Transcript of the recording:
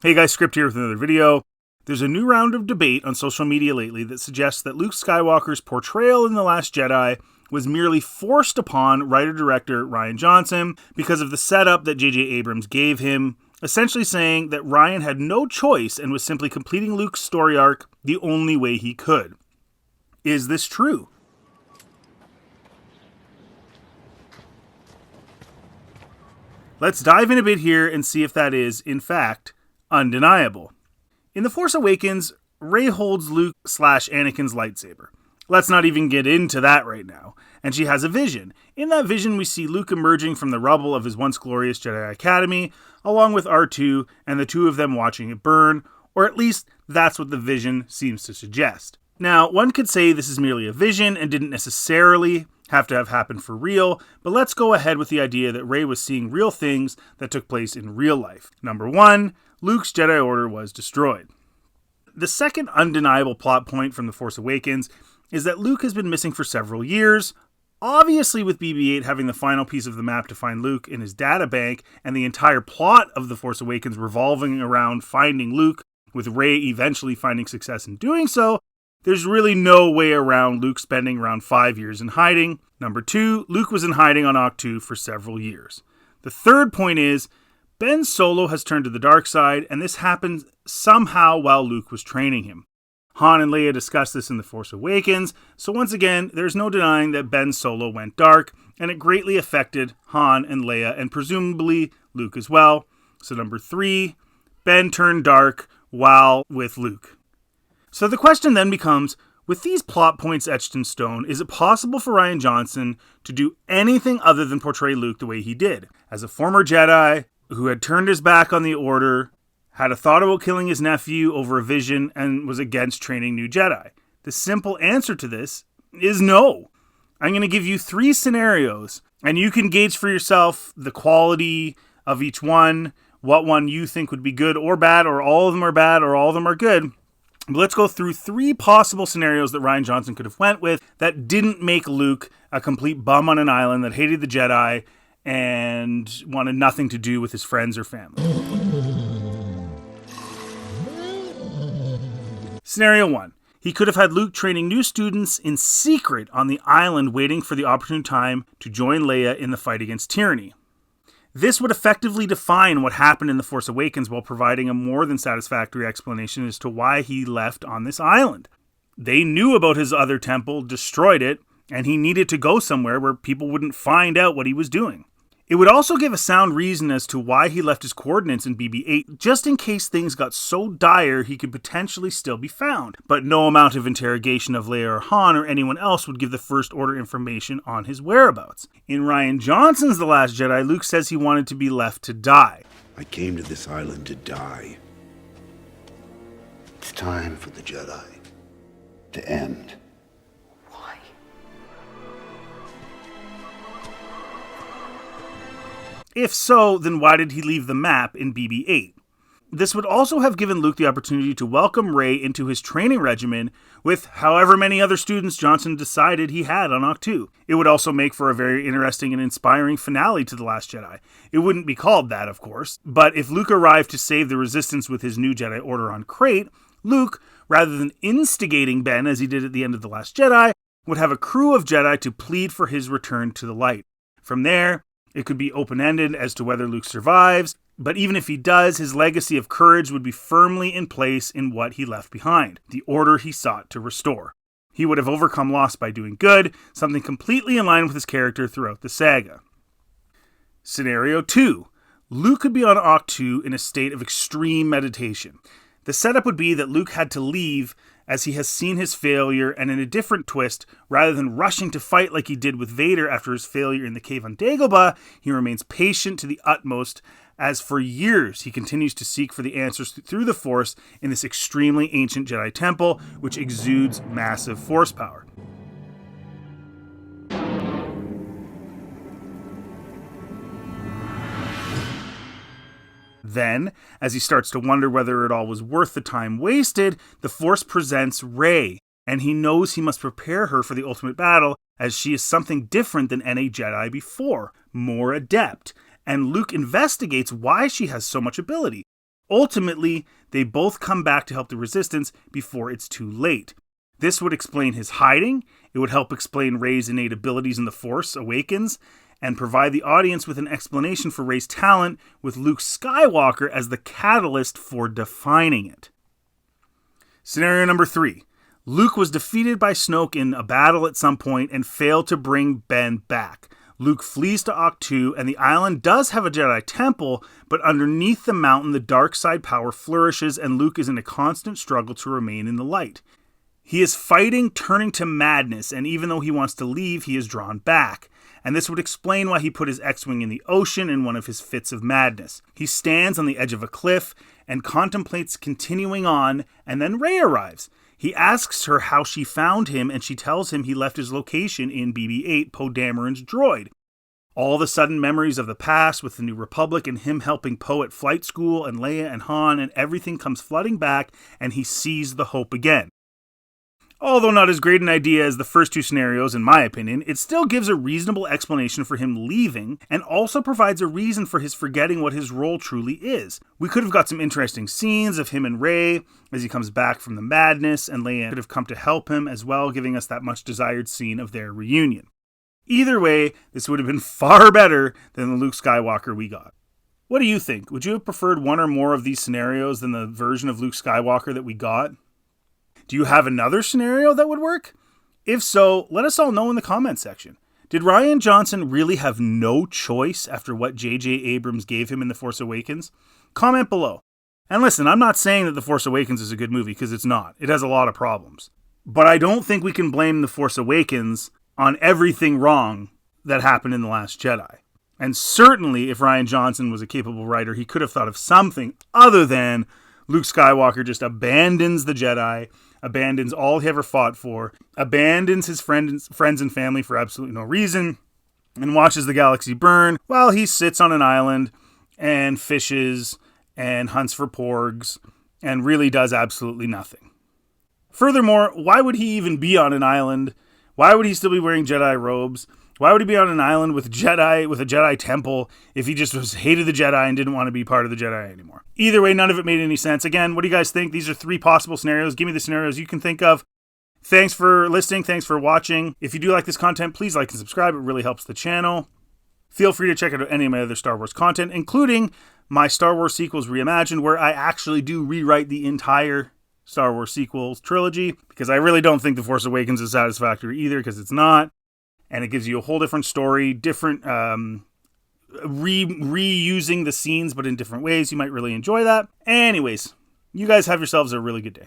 Hey guys, Script here with another video. There's a new round of debate on social media lately that suggests that Luke Skywalker's portrayal in The Last Jedi was merely forced upon writer-director Rian Johnson because of the setup that J.J. Abrams gave him, essentially saying that Rian had no choice and was simply completing Luke's story arc the only way he could. Is this true? Let's dive in a bit here and see if that is, in fact, undeniable. In The Force Awakens, Rey holds Luke/Anakin's lightsaber. Let's not even get into that right now. And she has a vision. In that vision, we see Luke emerging from the rubble of his once glorious Jedi Academy, along with R2 and the two of them watching it burn, or at least that's what the vision seems to suggest. Now, one could say this is merely a vision and didn't necessarily have to have happened for real, but let's go ahead with the idea that Rey was seeing real things that took place in real life. Number one, Luke's Jedi Order was destroyed. The second undeniable plot point from The Force Awakens is that Luke has been missing for several years, obviously with BB-8 having the final piece of the map to find Luke in his data bank, and the entire plot of The Force Awakens revolving around finding Luke, with Rey eventually finding success in doing so. There's really no way around Luke spending around 5 years in hiding. Number two, Luke was in hiding on Ahch-To for several years. The third point is, Ben Solo has turned to the dark side, and this happened somehow while Luke was training him. Han and Leia discussed this in The Force Awakens, so once again, there's no denying that Ben Solo went dark, and it greatly affected Han and Leia, and presumably Luke as well. So number three, Ben turned dark while with Luke. So the question then becomes, with these plot points etched in stone, is it possible for Rian Johnson to do anything other than portray Luke the way he did? As a former Jedi who had turned his back on the Order, had a thought about killing his nephew over a vision, and was against training new Jedi. The simple answer to this is no. I'm going to give you 3 scenarios, and you can gauge for yourself the quality of each one, what one you think would be good or bad, or all of them are bad, or all of them are good. But let's go through 3 possible scenarios that Rian Johnson could have went with that didn't make Luke a complete bum on an island that hated the Jedi and wanted nothing to do with his friends or family. Scenario 1. He could have had Luke training new students in secret on the island, waiting for the opportune time to join Leia in the fight against tyranny. This would effectively define what happened in The Force Awakens while providing a more than satisfactory explanation as to why he left on this island. They knew about his other temple, destroyed it, and he needed to go somewhere where people wouldn't find out what he was doing. It would also give a sound reason as to why he left his coordinates in BB-8, just in case things got so dire he could potentially still be found. But no amount of interrogation of Leia or Han or anyone else would give the First Order information on his whereabouts. In Rian Johnson's The Last Jedi, Luke says he wanted to be left to die. I came to this island to die. It's time for the Jedi to end. Why? If so, then why did he leave the map in BB-8? This would also have given Luke the opportunity to welcome Rey into his training regimen with however many other students Johnson decided he had on Ahch-To. It would also make for a very interesting and inspiring finale to The Last Jedi. It wouldn't be called that, of course, but if Luke arrived to save the Resistance with his new Jedi Order on Crate, Luke, rather than instigating Ben as he did at the end of The Last Jedi, would have a crew of Jedi to plead for his return to the light. From there, it could be open-ended as to whether Luke survives, but even if he does, his legacy of courage would be firmly in place in what he left behind, the order he sought to restore. He would have overcome loss by doing good, something completely in line with his character throughout the saga. Scenario 2. Luke could be on Ahch-To in a state of extreme meditation. The setup would be that Luke had to leave as he has seen his failure, and in a different twist, rather than rushing to fight like he did with Vader after his failure in the cave on Dagobah, he remains patient to the utmost, as for years he continues to seek for the answers through the Force in this extremely ancient Jedi temple, which exudes massive Force power. Then, as he starts to wonder whether it all was worth the time wasted, the Force presents Rey, and he knows he must prepare her for the ultimate battle, as she is something different than any Jedi before, more adept. And Luke investigates why she has so much ability. Ultimately, they both come back to help the Resistance before it's too late. This would explain his hiding, it would help explain Rey's innate abilities in The Force Awakens, and provide the audience with an explanation for Rey's talent, with Luke Skywalker as the catalyst for defining it. Scenario number 3. Luke was defeated by Snoke in a battle at some point and failed to bring Ben back. Luke flees to Ahch-To, and the island does have a Jedi temple, but underneath the mountain, the dark side power flourishes, and Luke is in a constant struggle to remain in the light. He is fighting, turning to madness, and even though he wants to leave, he is drawn back. And this would explain why he put his X-Wing in the ocean in one of his fits of madness. He stands on the edge of a cliff and contemplates continuing on, and then Rey arrives. He asks her how she found him, and she tells him he left his location in BB-8, Poe Dameron's droid. All of a sudden, memories of the past with the New Republic and him helping Poe at flight school and Leia and Han, and everything comes flooding back, and he sees the hope again. Although not as great an idea as the first two scenarios, in my opinion, it still gives a reasonable explanation for him leaving, and also provides a reason for his forgetting what his role truly is. We could have got some interesting scenes of him and Rey as he comes back from the madness, and Leia could have come to help him as well, giving us that much desired scene of their reunion. Either way, this would have been far better than the Luke Skywalker we got. What do you think? Would you have preferred one or more of these scenarios than the version of Luke Skywalker that we got? Do you have another scenario that would work? If so, let us all know in the comment section. Did Rian Johnson really have no choice after what J.J. Abrams gave him in The Force Awakens? Comment below. And listen, I'm not saying that The Force Awakens is a good movie, because it's not. It has a lot of problems. But I don't think we can blame The Force Awakens on everything wrong that happened in The Last Jedi. And certainly, if Rian Johnson was a capable writer, he could have thought of something other than Luke Skywalker just abandons the Jedi, abandons all he ever fought for, abandons his friends and family for absolutely no reason, and watches the galaxy burn while he sits on an island and fishes and hunts for porgs and really does absolutely nothing. Furthermore, why would he even be on an island? Why would he still be wearing Jedi robes? Why would he be on an island with a Jedi temple if he just hated the Jedi and didn't want to be part of the Jedi anymore? Either way, none of it made any sense. Again, what do you guys think? These are 3 possible scenarios. Give me the scenarios you can think of. Thanks for listening. Thanks for watching. If you do like this content, please like and subscribe. It really helps the channel. Feel free to check out any of my other Star Wars content, including my Star Wars Sequels Reimagined, where I actually do rewrite the entire Star Wars sequels trilogy, because I really don't think The Force Awakens is satisfactory either, because it's not. And it gives you a whole different story, different reusing the scenes, but in different ways. You might really enjoy that. Anyways, you guys have yourselves a really good day.